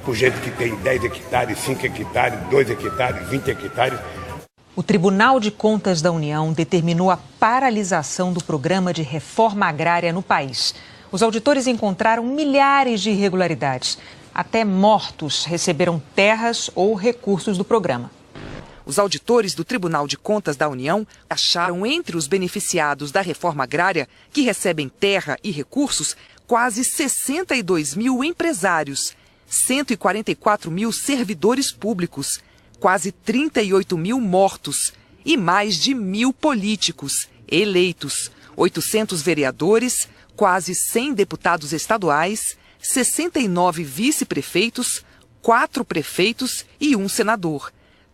por gente que tem 10 hectares, 5 hectares, 2 hectares, 20 hectares. O Tribunal de Contas da União determinou a paralisação do programa de reforma agrária no país. Os auditores encontraram milhares de irregularidades. Até mortos receberam terras ou recursos do programa. Os auditores do Tribunal de Contas da União acharam entre os beneficiados da reforma agrária, que recebem terra e recursos, quase 62 mil empresários, 144 mil servidores públicos, quase 38 mil mortos e mais de 1.000 políticos eleitos, 800 vereadores, quase 100 deputados estaduais, 69 vice-prefeitos, 4 prefeitos e 1 senador.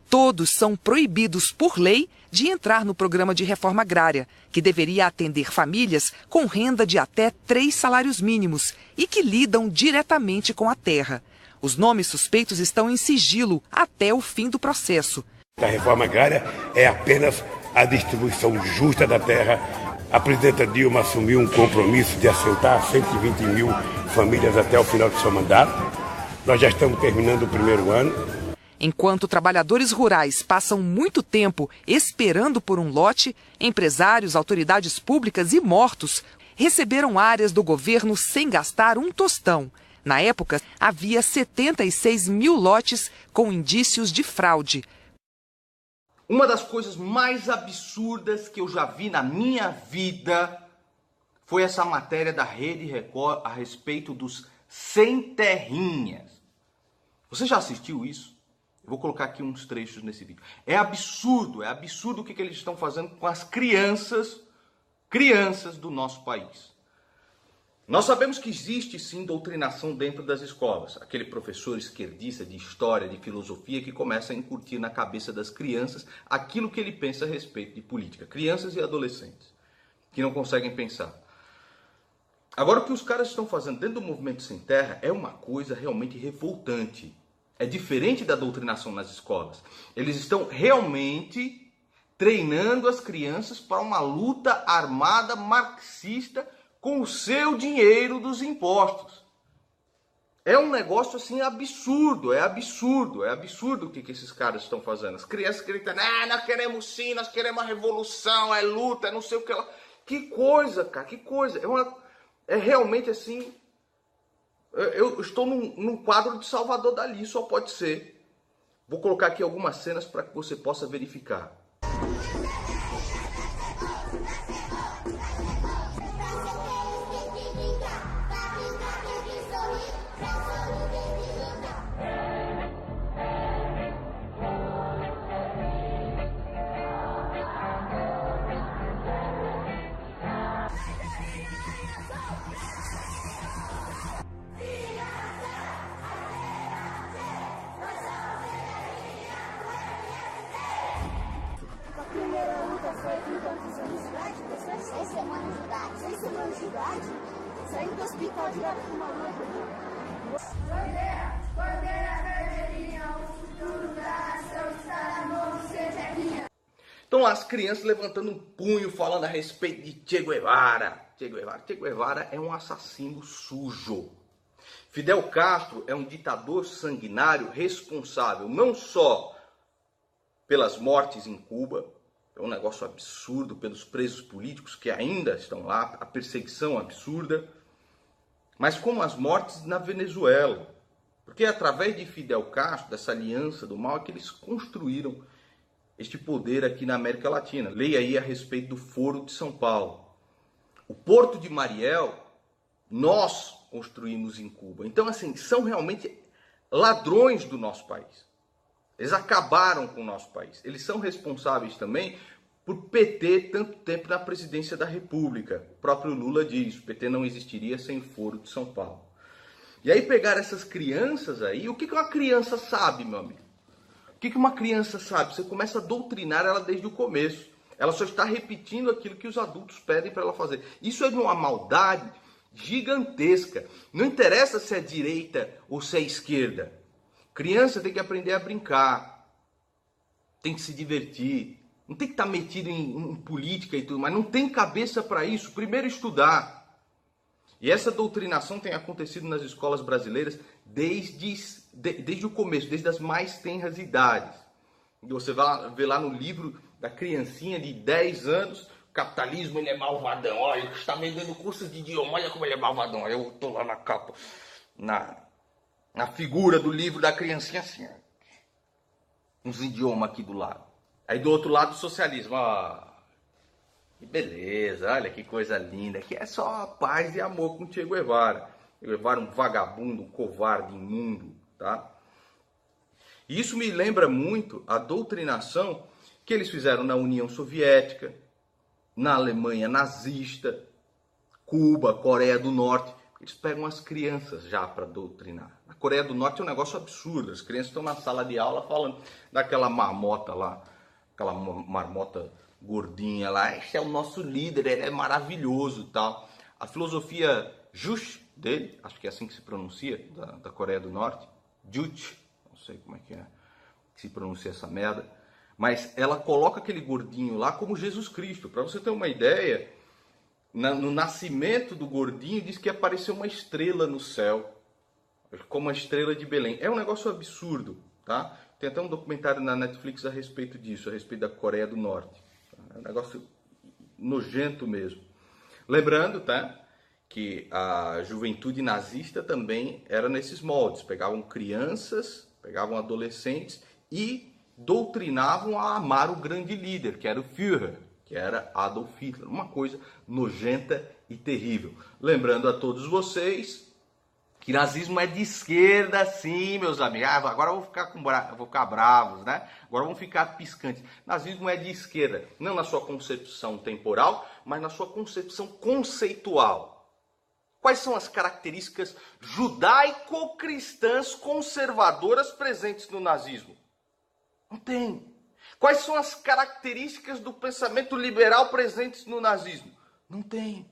Todos são proibidos por lei de entrar no programa de reforma agrária, que deveria atender famílias com renda de até 3 salários mínimos e que lidam diretamente com a terra. Os nomes suspeitos estão em sigilo até o fim do processo. A reforma agrária é apenas a distribuição justa da terra. A presidenta Dilma assumiu um compromisso de assentar 120 mil famílias até o final do seu mandato. Nós já estamos terminando o primeiro ano. Enquanto trabalhadores rurais passam muito tempo esperando por um lote, empresários, autoridades públicas e mortos receberam áreas do governo sem gastar um tostão. Na época, havia 76 mil lotes com indícios de fraude. Uma das coisas mais absurdas que eu já vi na minha vida foi essa matéria da Rede Record a respeito dos sem terrinhas. Você já assistiu isso? Eu vou colocar aqui uns trechos nesse vídeo. É absurdo o que eles estão fazendo com as crianças do nosso país. Nós sabemos que existe sim doutrinação dentro das escolas. Aquele professor esquerdista de história, de filosofia, que começa a incutir na cabeça das crianças aquilo que ele pensa a respeito de política. Crianças e adolescentes que não conseguem pensar. Agora, o que os caras estão fazendo dentro do Movimento Sem Terra é uma coisa realmente revoltante. É diferente da doutrinação nas escolas. Eles estão realmente treinando as crianças para uma luta armada marxista com o seu dinheiro dos impostos. É um negócio assim absurdo, é absurdo o que esses caras estão fazendo. As crianças gritam, nós queremos sim, nós queremos a revolução, é luta, é não sei o que lá. Que coisa, cara, que coisa. É realmente assim... Eu estou num quadro de Salvador Dalí, só pode ser. Vou colocar aqui algumas cenas para que você possa verificar. Saindo do hospital direto para uma rua. Então as crianças levantando um punho falando a respeito de Che Guevara. Che Guevara é um assassino sujo. Fidel Castro é um ditador sanguinário responsável não só pelas mortes em Cuba, é um negócio absurdo, pelos presos políticos que ainda estão lá, a perseguição absurda, mas como as mortes na Venezuela. Porque é através de Fidel Castro, dessa aliança do mal, é que eles construíram este poder aqui na América Latina. Leia aí a respeito do Foro de São Paulo. O Porto de Mariel, nós construímos em Cuba. Então, assim, são realmente ladrões do nosso país. Eles acabaram com o nosso país. Eles são responsáveis também por PT tanto tempo na presidência da República. O próprio Lula diz, o PT não existiria sem o Foro de São Paulo. E aí pegar essas crianças aí, o que uma criança sabe, meu amigo? O que uma criança sabe? Você começa a doutrinar ela desde o começo. Ela só está repetindo aquilo que os adultos pedem para ela fazer. Isso é de uma maldade gigantesca. Não interessa se é direita ou se é esquerda. Criança tem que aprender a brincar, tem que se divertir, não tem que estar metido em política e tudo, mas não tem cabeça para isso. Primeiro estudar. E essa doutrinação tem acontecido nas escolas brasileiras desde o começo, desde as mais tenras idades. E você vai ver lá no livro da criancinha de 10 anos, o capitalismo ele é malvadão. Olha, ele está vendendo curso de idioma, olha como ele é malvadão. Eu estou lá na capa, na figura do livro da criancinha assim, uns idiomas aqui do lado. Aí do outro lado o socialismo, que beleza, olha que coisa linda, que é só paz e amor com Che Guevara. Che Guevara um vagabundo, um covarde, imundo, tá? E isso me lembra muito a doutrinação que eles fizeram na União Soviética, na Alemanha nazista, Cuba, Coreia do Norte. Eles pegam as crianças já para doutrinar. Na Coreia do Norte é um negócio absurdo. As crianças estão na sala de aula falando daquela marmota lá, aquela marmota gordinha lá. Esse é o nosso líder, ele é maravilhoso e tal. A filosofia Juche dele, acho que é assim que se pronuncia, da Coreia do Norte, Juche, não sei como é que se pronuncia essa merda, mas ela coloca aquele gordinho lá como Jesus Cristo. Para você ter uma ideia, no nascimento do gordinho diz que apareceu uma estrela no céu, como a estrela de Belém. É um negócio absurdo, tá? Tem até um documentário na Netflix a respeito disso, a respeito da Coreia do Norte. É um negócio nojento mesmo. Lembrando, tá, que a juventude nazista também era nesses moldes. Pegavam crianças, pegavam adolescentes e doutrinavam a amar o grande líder, que era o Führer, que era Adolf Hitler. Uma coisa nojenta e terrível. Lembrando a todos vocês que nazismo é de esquerda, sim, meus amigos. Agora eu vou ficar bravos, né? Agora vão ficar piscantes. Nazismo é de esquerda, não na sua concepção temporal, mas na sua concepção conceitual. Quais são as características judaico-cristãs conservadoras presentes no nazismo? Não tem. Quais são as características do pensamento liberal presentes no nazismo? Não tem.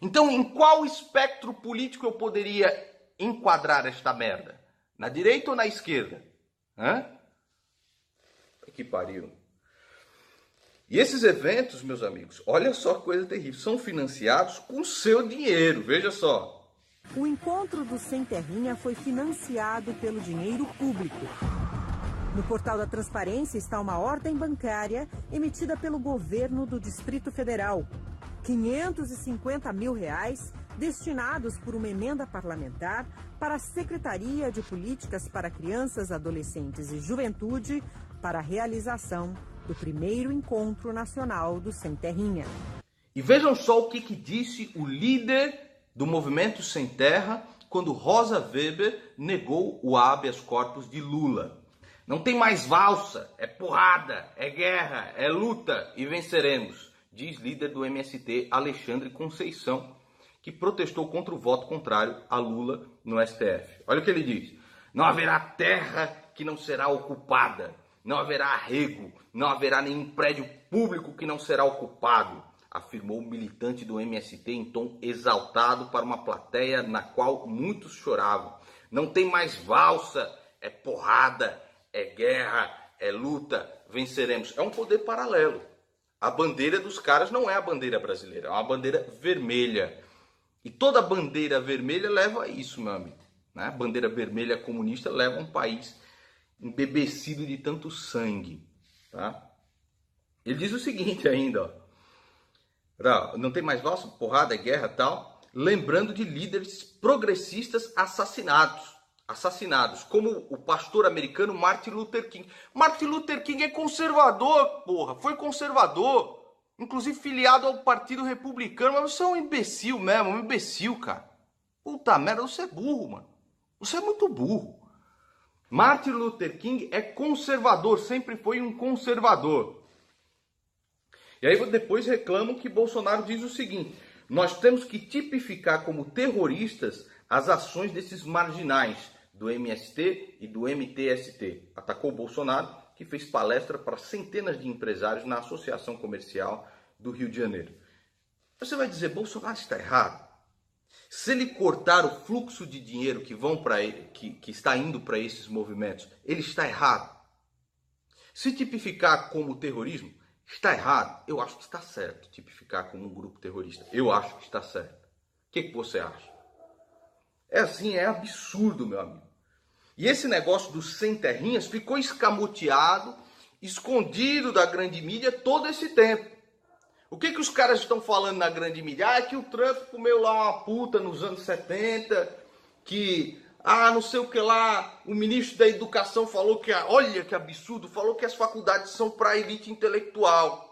Então, em qual espectro político eu poderia enquadrar esta merda? Na direita ou na esquerda? Que pariu. E esses eventos, meus amigos, olha só que coisa terrível, são financiados com seu dinheiro, veja só. O encontro do Sem Terrinha foi financiado pelo dinheiro público. No portal da Transparência está uma ordem bancária emitida pelo governo do Distrito Federal. R$550 mil destinados por uma emenda parlamentar para a Secretaria de Políticas para Crianças, Adolescentes e Juventude para a realização do primeiro Encontro Nacional do Sem Terrinha. E vejam só o que disse o líder do Movimento Sem Terra quando Rosa Weber negou o habeas corpus de Lula. Não tem mais valsa, é porrada, é guerra, é luta e venceremos, diz líder do MST Alexandre Conceição, que protestou contra o voto contrário a Lula no STF. Olha o que ele diz: não haverá terra que não será ocupada, não haverá arrego, não haverá nenhum prédio público que não será ocupado, afirmou o militante do MST em tom exaltado para uma plateia na qual muitos choravam. Não tem mais valsa, é porrada, é guerra, é luta, venceremos. É um poder paralelo. A bandeira dos caras não é a bandeira brasileira, é uma bandeira vermelha. E toda bandeira vermelha leva a isso, meu amigo. Né? Bandeira vermelha comunista leva um país embebecido de tanto sangue. Tá? Ele diz o seguinte ainda, ó. Não tem mais valsa, porrada, guerra e tal. Lembrando de líderes progressistas assassinados, como o pastor americano Martin Luther King. Martin Luther King é conservador, porra, foi conservador, inclusive filiado ao Partido Republicano, mas você é um imbecil mesmo, um imbecil, cara. Puta merda, você é burro, mano. Você é muito burro. Martin Luther King é conservador, sempre foi um conservador. E aí depois reclamam que Bolsonaro diz o seguinte: nós temos que tipificar como terroristas as ações desses marginais do MST e do MTST. Atacou Bolsonaro, que fez palestra para centenas de empresários na Associação Comercial do Rio de Janeiro. Você vai dizer, Bolsonaro está errado? Se ele cortar o fluxo de dinheiro que vão para ele, que está indo para esses movimentos, ele está errado? Se tipificar como terrorismo, está errado? Eu acho que está certo tipificar como um grupo terrorista. Eu acho que está certo. O que você acha? É assim, é absurdo, meu amigo. E esse negócio dos sem terrinhas ficou escamoteado, escondido da grande mídia todo esse tempo. O que os caras estão falando na grande mídia? Ah, é que o Trump comeu lá uma puta nos anos 70, que, não sei o que lá, o ministro da Educação falou que, olha que absurdo, falou que as faculdades são para elite intelectual.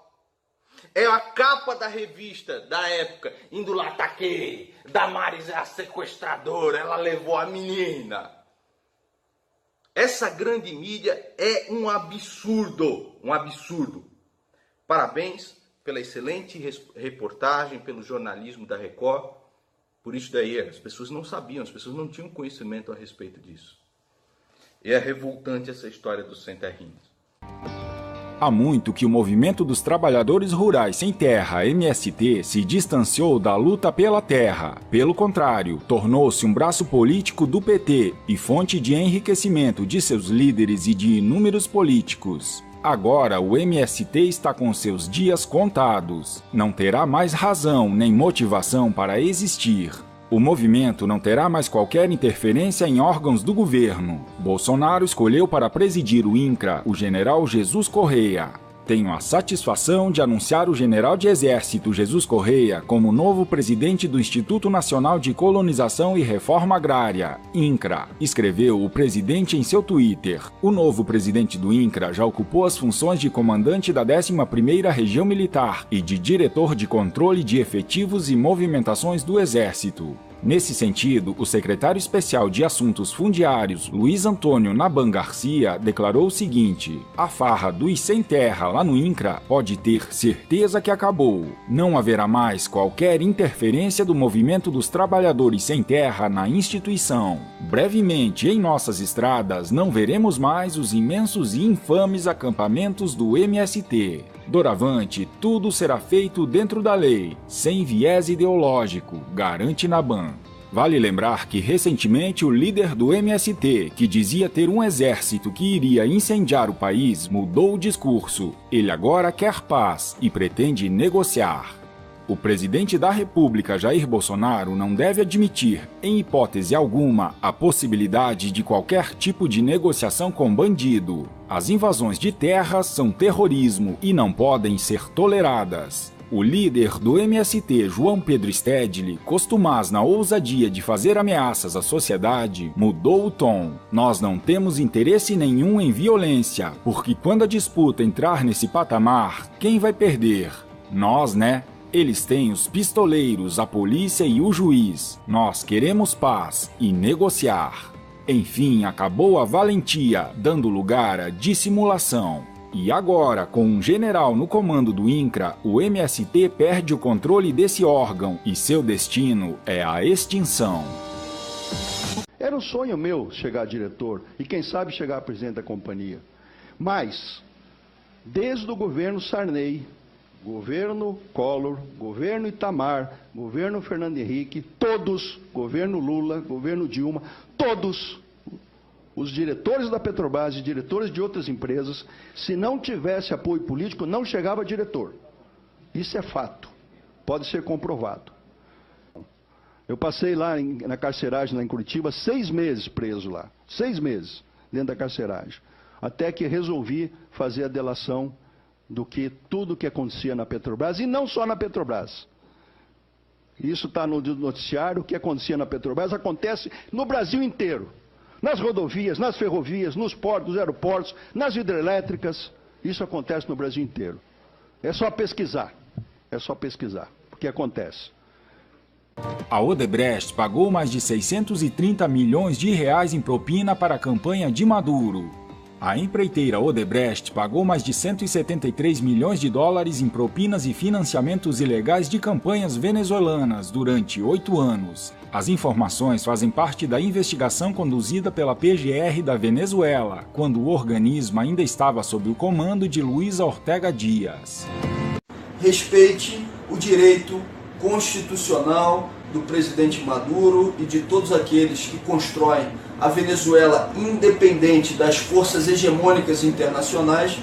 É a capa da revista da época, indo lá, tá aqui, Damares é a sequestradora, ela levou a menina. Essa grande mídia é um absurdo, um absurdo. Parabéns pela excelente reportagem, pelo jornalismo da Record. Por isso daí, as pessoas não sabiam, as pessoas não tinham conhecimento a respeito disso. E é revoltante essa história dos sem terrinhas. Há muito que o movimento dos trabalhadores rurais sem terra, MST, se distanciou da luta pela terra. Pelo contrário, tornou-se um braço político do PT e fonte de enriquecimento de seus líderes e de inúmeros políticos. Agora o MST está com seus dias contados. Não terá mais razão nem motivação para existir. O movimento não terá mais qualquer interferência em órgãos do governo. Bolsonaro escolheu para presidir o INCRA o general Jesus Correia. Tenho a satisfação de anunciar o general de Exército Jesus Correia como novo presidente do Instituto Nacional de Colonização e Reforma Agrária, INCRA, escreveu o presidente em seu Twitter. O novo presidente do INCRA já ocupou as funções de comandante da 11ª Região Militar e de diretor de controle de efetivos e movimentações do Exército. Nesse sentido, o secretário especial de Assuntos Fundiários, Luiz Antônio Naban Garcia, declarou o seguinte: a farra dos sem terra lá no INCRA pode ter certeza que acabou. Não haverá mais qualquer interferência do movimento dos trabalhadores sem terra na instituição. Brevemente, em nossas estradas, não veremos mais os imensos e infames acampamentos do MST. Doravante, tudo será feito dentro da lei, sem viés ideológico, garante Naban. Vale lembrar que recentemente o líder do MST, que dizia ter um exército que iria incendiar o país, mudou o discurso. Ele agora quer paz e pretende negociar. O presidente da República, Jair Bolsonaro, não deve admitir, em hipótese alguma, a possibilidade de qualquer tipo de negociação com bandido. As invasões de terras são terrorismo e não podem ser toleradas. O líder do MST, João Pedro Stedley, costumaz na ousadia de fazer ameaças à sociedade, mudou o tom. Nós não temos interesse nenhum em violência, porque quando a disputa entrar nesse patamar, quem vai perder? Nós, né? Eles têm os pistoleiros, a polícia e o juiz. Nós queremos paz e negociar. Enfim, acabou a valentia, dando lugar à dissimulação. E agora, com um general no comando do INCRA, o MST perde o controle desse órgão e seu destino é a extinção. Era um sonho meu chegar a diretor e quem sabe chegar a presidente da companhia. Mas, desde o governo Sarney, governo Collor, governo Itamar, governo Fernando Henrique, todos, governo Lula, governo Dilma, todos os diretores da Petrobras e diretores de outras empresas, se não tivesse apoio político, não chegava a diretor. Isso é fato, pode ser comprovado. Eu passei lá na carceragem, lá em Curitiba, 6 meses preso lá, 6 meses dentro da carceragem, até que resolvi fazer a delação do que tudo que acontecia na Petrobras, e não só na Petrobras. Isso está no noticiário, o que acontecia na Petrobras acontece no Brasil inteiro. Nas rodovias, nas ferrovias, nos portos, nos aeroportos, nas hidrelétricas, isso acontece no Brasil inteiro. É só pesquisar, porque acontece. A Odebrecht pagou mais de 630 milhões de reais em propina para a campanha de Maduro. A empreiteira Odebrecht pagou mais de 173 milhões de dólares em propinas e financiamentos ilegais de campanhas venezuelanas durante 8 anos. As informações fazem parte da investigação conduzida pela PGR da Venezuela, quando o organismo ainda estava sob o comando de Luiz Ortega Dias. Respeite o direito constitucional do presidente Maduro e de todos aqueles que constroem a Venezuela independente das forças hegemônicas internacionais,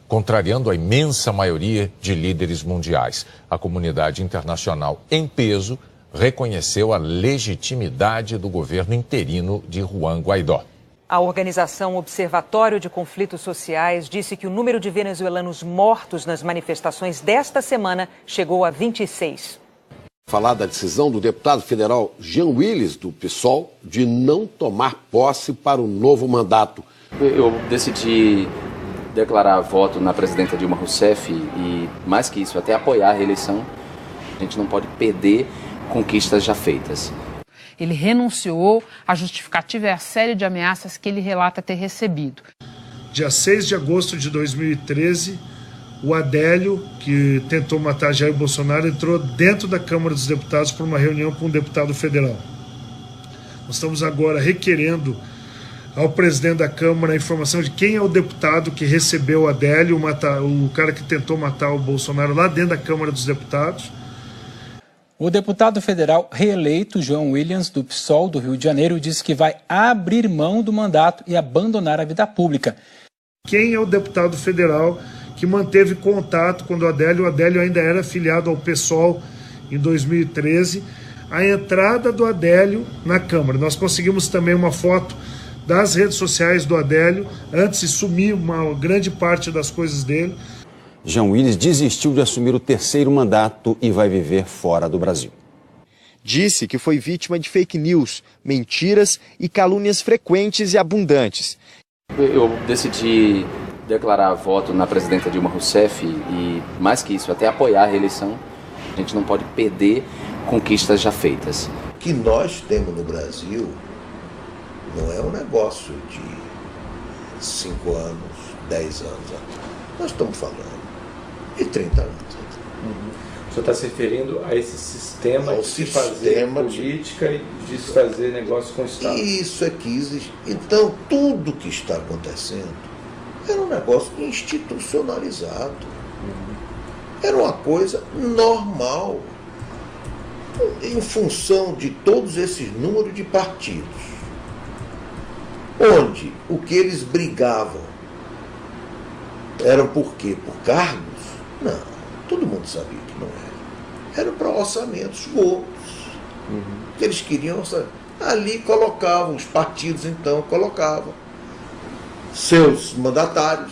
contrariando a imensa maioria de líderes mundiais. A comunidade internacional, em peso, reconheceu a legitimidade do governo interino de Juan Guaidó. A organização Observatório de Conflitos Sociais disse que o número de venezuelanos mortos nas manifestações desta semana chegou a 26. Falar da decisão do deputado federal Jean Willis, do PSOL, de não tomar posse para o novo mandato. Eu decidi declarar voto na presidenta Dilma Rousseff e, mais que isso, até apoiar a reeleição. A gente não pode perder conquistas já feitas. Ele renunciou, a justificativa é a série de ameaças que ele relata ter recebido. Dia 6 de agosto de 2013, o Adélio, que tentou matar Jair Bolsonaro, entrou dentro da Câmara dos Deputados para uma reunião com um deputado federal. Nós estamos agora requerendo ao presidente da Câmara a informação de quem é o deputado que recebeu o Adélio, o cara que tentou matar o Bolsonaro lá dentro da Câmara dos Deputados. O deputado federal reeleito João Williams, do PSOL do Rio de Janeiro, disse que vai abrir mão do mandato e abandonar a vida pública. Quem é o deputado federal que manteve contato quando o Adélio ainda era filiado ao PSOL em 2013, a entrada do Adélio na Câmara? Nós conseguimos também uma foto das redes sociais do Adélio, antes de sumir uma grande parte das coisas dele. Jean Willis desistiu de assumir o terceiro mandato e vai viver fora do Brasil. Disse que foi vítima de fake news, mentiras e calúnias frequentes e abundantes. Eu decidi declarar voto na presidenta Dilma Rousseff e, mais que isso, até apoiar a reeleição. A gente não pode perder conquistas já feitas. O que nós temos no Brasil não é um negócio de 5 anos, 10 anos atrás. Nós estamos falando de 30 anos. O senhor está se referindo a esse sistema de fazer política e de se fazer negócio com o Estado? Isso é que existe. Então, tudo que está acontecendo era um negócio institucionalizado. Era uma coisa normal. Em função de todos esses números de partidos, onde o que eles brigavam eram por quê? Por cargos? Não, todo mundo sabia que não era. Era para orçamentos gordos. Que eles queriam ali colocavam, os partidos então colocavam seus mandatários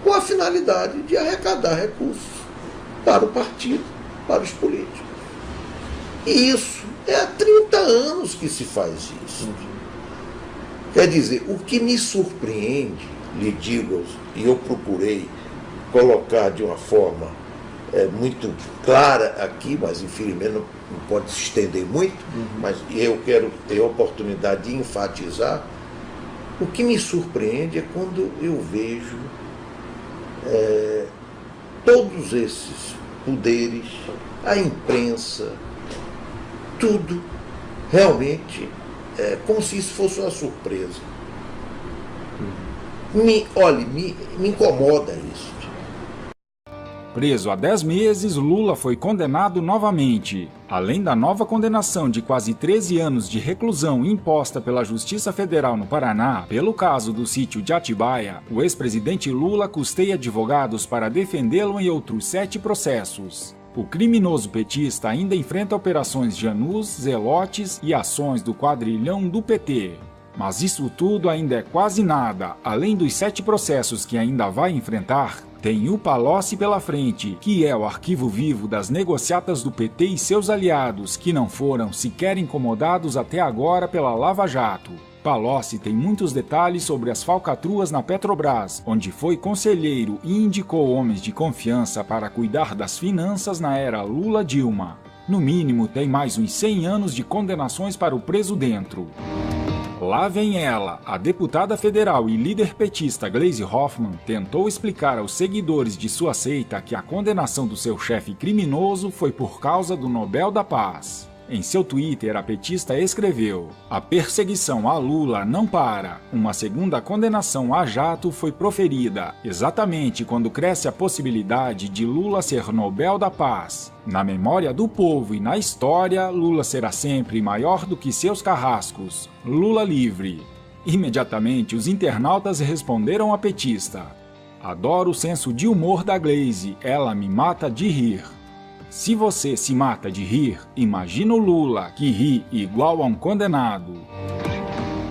com a finalidade de arrecadar recursos para o partido, para os políticos. E isso é há 30 anos que se faz isso. Quer dizer, o que me surpreende, lhe digo, e eu procurei colocar de uma forma muito clara aqui, mas infelizmente não pode se estender muito, mas eu quero ter a oportunidade de enfatizar. O que me surpreende é quando eu vejo todos esses poderes, a imprensa, tudo realmente como se isso fosse uma surpresa. Me incomoda isso. Preso há 10 meses, Lula foi condenado novamente. Além da nova condenação de quase 13 anos de reclusão imposta pela Justiça Federal no Paraná pelo caso do sítio de Atibaia, o ex-presidente Lula custeia advogados para defendê-lo em outros 7 processos. O criminoso petista ainda enfrenta operações Janus, Zelotes e ações do quadrilhão do PT. Mas isso tudo ainda é quase nada. Além dos 7 processos que ainda vai enfrentar, tem o Palocci pela frente, que é o arquivo vivo das negociatas do PT e seus aliados, que não foram sequer incomodados até agora pela Lava Jato. Palocci tem muitos detalhes sobre as falcatruas na Petrobras, onde foi conselheiro e indicou homens de confiança para cuidar das finanças na era Lula-Dilma. No mínimo, tem mais uns 100 anos de condenações para o preso dentro. Lá vem ela, a deputada federal e líder petista Gleisi Hoffmann tentou explicar aos seguidores de sua seita que a condenação do seu chefe criminoso foi por causa do Nobel da Paz. Em seu Twitter, a petista escreveu: "A perseguição a Lula não para. Uma segunda condenação a jato foi proferida, exatamente quando cresce a possibilidade de Lula ser Nobel da Paz. Na memória do povo e na história, Lula será sempre maior do que seus carrascos. Lula livre." Imediatamente, os internautas responderam à petista: "Adoro o senso de humor da Gleisi, ela me mata de rir." Se você se mata de rir, imagina o Lula, que ri igual a um condenado.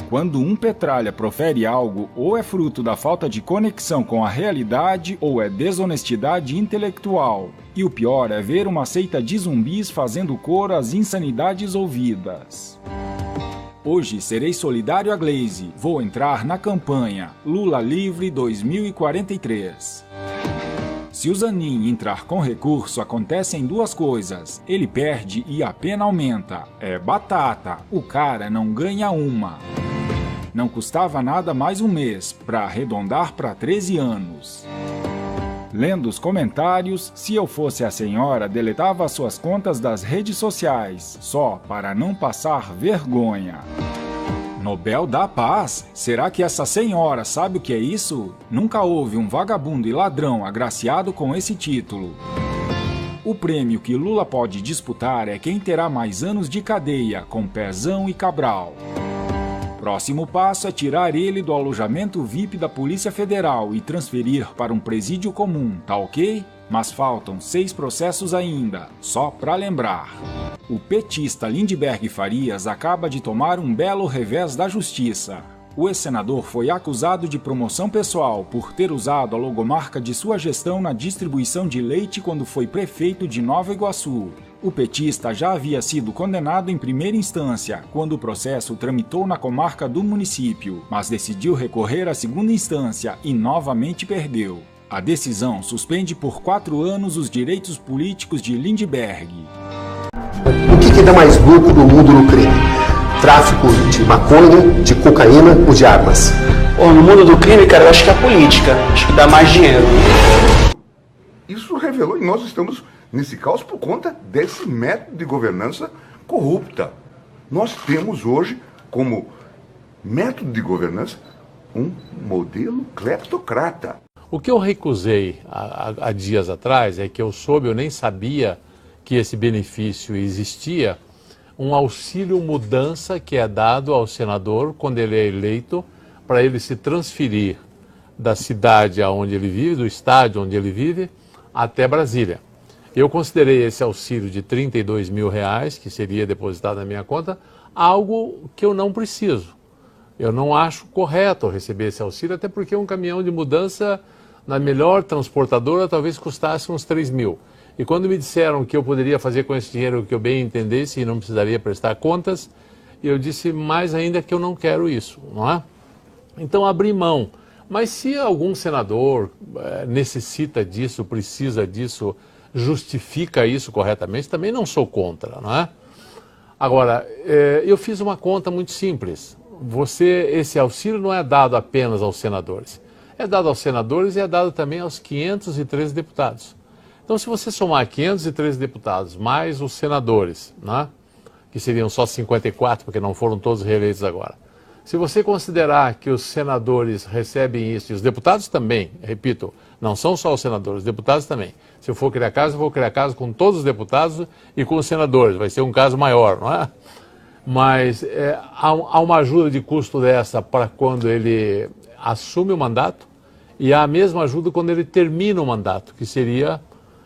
Quando um petralha profere algo, ou é fruto da falta de conexão com a realidade, ou é desonestidade intelectual. E o pior é ver uma seita de zumbis fazendo coro às insanidades ouvidas. Hoje serei solidário a Gleisi. Vou entrar na campanha Lula Livre 2043. Se o Zanin entrar com recurso, acontecem duas coisas. Ele perde e a pena aumenta. É batata. O cara não ganha uma. Não custava nada mais um mês, para arredondar para 13 anos. Lendo os comentários, se eu fosse a senhora, deletava suas contas das redes sociais, só para não passar vergonha. Nobel da Paz? Será que essa senhora sabe o que é isso? Nunca houve um vagabundo e ladrão agraciado com esse título. O prêmio que Lula pode disputar é quem terá mais anos de cadeia, com Pezão e Cabral. Próximo passo é tirar ele do alojamento VIP da Polícia Federal e transferir para um presídio comum, tá ok? Mas faltam 6 processos ainda, só para lembrar. O petista Lindbergh Farias acaba de tomar um belo revés da justiça. O ex-senador foi acusado de promoção pessoal por ter usado a logomarca de sua gestão na distribuição de leite quando foi prefeito de Nova Iguaçu. O petista já havia sido condenado em primeira instância, quando o processo tramitou na comarca do município, mas decidiu recorrer à segunda instância e novamente perdeu. A decisão suspende por 4 anos os direitos políticos de Lindbergh. O que dá mais lucro no mundo do crime? Tráfico de maconha, de cocaína ou de armas? No mundo do crime, cara, eu acho que é a política. Acho que dá mais dinheiro. Isso revelou, e nós estamos nesse caos por conta desse método de governança corrupta. Nós temos hoje, como método de governança, um modelo cleptocrata. O que eu recusei há dias atrás é que eu nem sabia que esse benefício existia, um auxílio mudança que é dado ao senador quando ele é eleito, para ele se transferir da cidade onde ele vive, do estádio onde ele vive, até Brasília. Eu considerei esse auxílio de R$32 mil, que seria depositado na minha conta, algo que eu não preciso. Eu não acho correto receber esse auxílio, até porque um caminhão de mudança na melhor transportadora talvez custasse uns 3 mil. E quando me disseram que eu poderia fazer com esse dinheiro o que eu bem entendesse e não precisaria prestar contas, eu disse mais ainda que eu não quero isso, não é? Então abri mão. Mas se algum senador necessita disso, precisa disso, justifica isso corretamente, também não sou contra, não é? Agora, eu fiz uma conta muito simples. Esse auxílio não é dado apenas aos senadores. É dado aos senadores e é dado também aos 513 deputados. Então, se você somar 513 deputados mais os senadores, né, que seriam só 54, porque não foram todos reeleitos agora. Se você considerar que os senadores recebem isso, e os deputados também, repito, não são só os senadores, os deputados também. Se eu for criar caso, eu vou criar caso com todos os deputados e com os senadores, vai ser um caso maior, não é? Mas há uma ajuda de custo dessa para quando ele assume o mandato e há a mesma ajuda quando ele termina o mandato, que seria,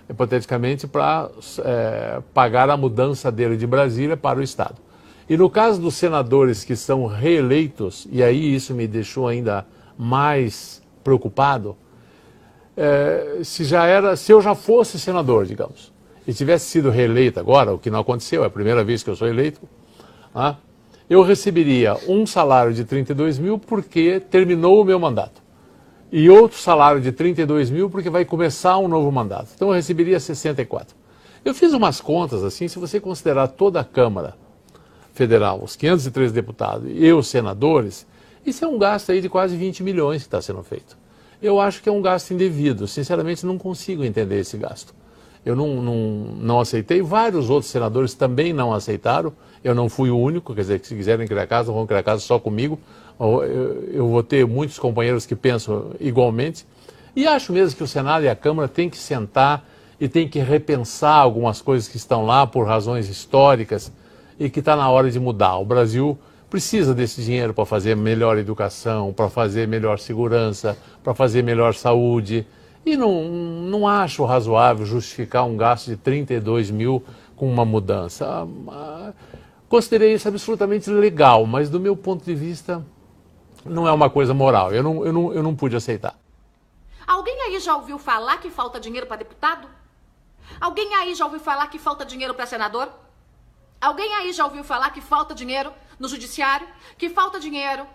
hipoteticamente, para pagar a mudança dele de Brasília para o Estado. E no caso dos senadores que são reeleitos, e aí isso me deixou ainda mais preocupado, se eu já fosse senador, digamos, e tivesse sido reeleito agora, o que não aconteceu, é a primeira vez que eu sou eleito, eu receberia um salário de 32 mil porque terminou o meu mandato. E outro salário de 32 mil porque vai começar um novo mandato. Então eu receberia 64. Eu fiz umas contas assim, se você considerar toda a Câmara Federal, os 513 deputados e os senadores, isso é um gasto aí de quase 20 milhões que está sendo feito. Eu acho que é um gasto indevido, sinceramente não consigo entender esse gasto. Eu não aceitei, vários outros senadores também não aceitaram, eu não fui o único, quer dizer, que se quiserem criar casa, vão criar casa só comigo, eu vou ter muitos companheiros que pensam igualmente, e acho mesmo que o Senado e a Câmara têm que sentar e têm que repensar algumas coisas que estão lá por razões históricas e que está na hora de mudar. O Brasil precisa desse dinheiro para fazer melhor educação, para fazer melhor segurança, para fazer melhor saúde. E não acho razoável justificar um gasto de 32 mil com uma mudança. Considerei isso absolutamente legal, mas do meu ponto de vista não é uma coisa moral. Eu não pude aceitar. Alguém aí já ouviu falar que falta dinheiro para deputado? Alguém aí já ouviu falar que falta dinheiro para senador? Alguém aí já ouviu falar que falta dinheiro no judiciário? Que falta dinheiro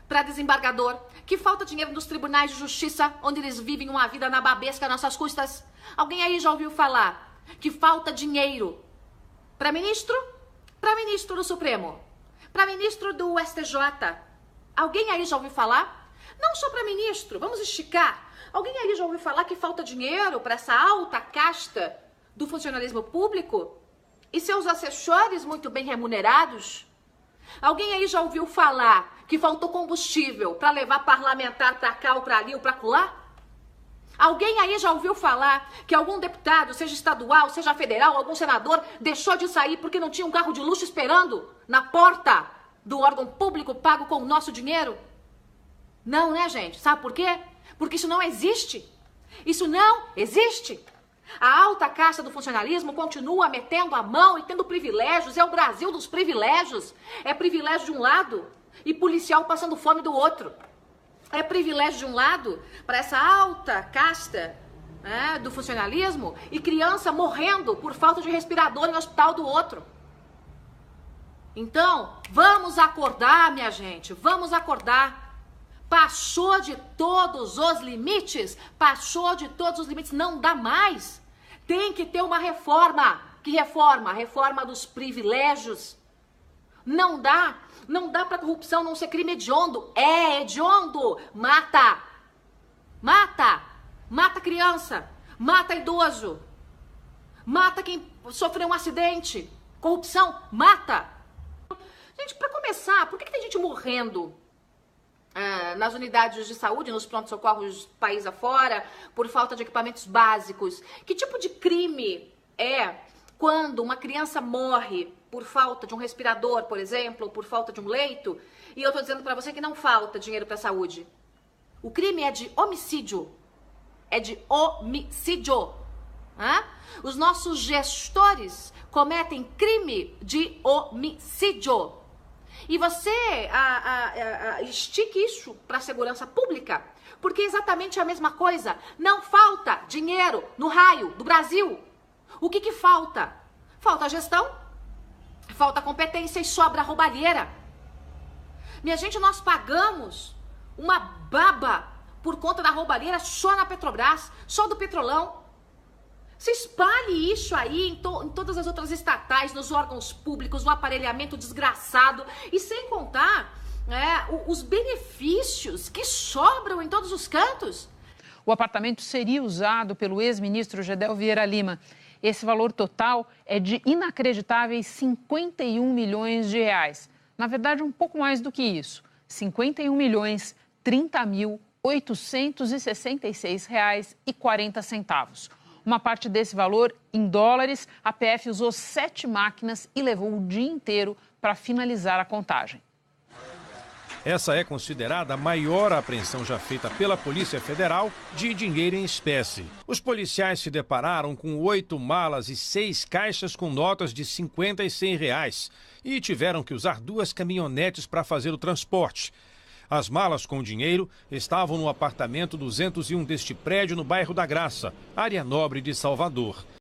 para desembargador? Que falta dinheiro nos tribunais de justiça, onde eles vivem uma vida nababesca às nossas custas? Alguém aí já ouviu falar que falta dinheiro para ministro? Para ministro do Supremo? Para ministro do STJ? Alguém aí já ouviu falar? Não só para ministro, vamos esticar. Alguém aí já ouviu falar que falta dinheiro para essa alta casta do funcionalismo público? E seus assessores muito bem remunerados? Alguém aí já ouviu falar que faltou combustível para levar parlamentar para cá ou para ali ou para acolá? Alguém aí já ouviu falar que algum deputado, seja estadual, seja federal, algum senador, deixou de sair porque não tinha um carro de luxo esperando na porta do órgão público pago com o nosso dinheiro? Não, né, gente? Sabe por quê? Porque isso não existe. Isso não existe. A alta casta do funcionalismo continua metendo a mão e tendo privilégios. É o Brasil dos privilégios. É privilégio de um lado e policial passando fome do outro. É privilégio de um lado para essa alta casta do funcionalismo e criança morrendo por falta de respirador em hospital do outro. Então, vamos acordar, minha gente. Vamos acordar. Passou de todos os limites. Passou de todos os limites. Não dá mais. Tem que ter uma reforma. Que reforma? A reforma dos privilégios. Não dá. Não dá pra corrupção não ser crime hediondo. É hediondo. Mata. Mata. Mata criança. Mata idoso. Mata quem sofreu um acidente. Corrupção. Mata. Gente, pra começar, por que tem gente morrendo nas unidades de saúde, nos pronto-socorros país afora, por falta de equipamentos básicos? Que tipo de crime é quando uma criança morre por falta de um respirador, por exemplo, ou por falta de um leito, e eu tô dizendo pra você que não falta dinheiro pra saúde? O crime é de homicídio. É de homicídio. Os nossos gestores cometem crime de homicídio. E você estique isso para a segurança pública, porque é exatamente a mesma coisa. Não falta dinheiro no raio do Brasil. O que falta? Falta gestão, falta competência e sobra roubalheira. Minha gente, nós pagamos uma baba por conta da roubalheira só na Petrobras, só do Petrolão. Se espalhe isso aí em todas as outras estatais, nos órgãos públicos, no aparelhamento desgraçado. E sem contar os benefícios que sobram em todos os cantos. O apartamento seria usado pelo ex-ministro Gedel Vieira Lima. Esse valor total é de inacreditáveis 51 milhões de reais. Na verdade, um pouco mais do que isso. 51.030.866,40. Uma parte desse valor, em dólares, a PF usou 7 máquinas e levou o dia inteiro para finalizar a contagem. Essa é considerada a maior apreensão já feita pela Polícia Federal de dinheiro em espécie. Os policiais se depararam com 8 malas e 6 caixas com notas de 50 e 100 reais e tiveram que usar 2 caminhonetes para fazer o transporte. As malas com dinheiro estavam no apartamento 201 deste prédio no bairro da Graça, área nobre de Salvador.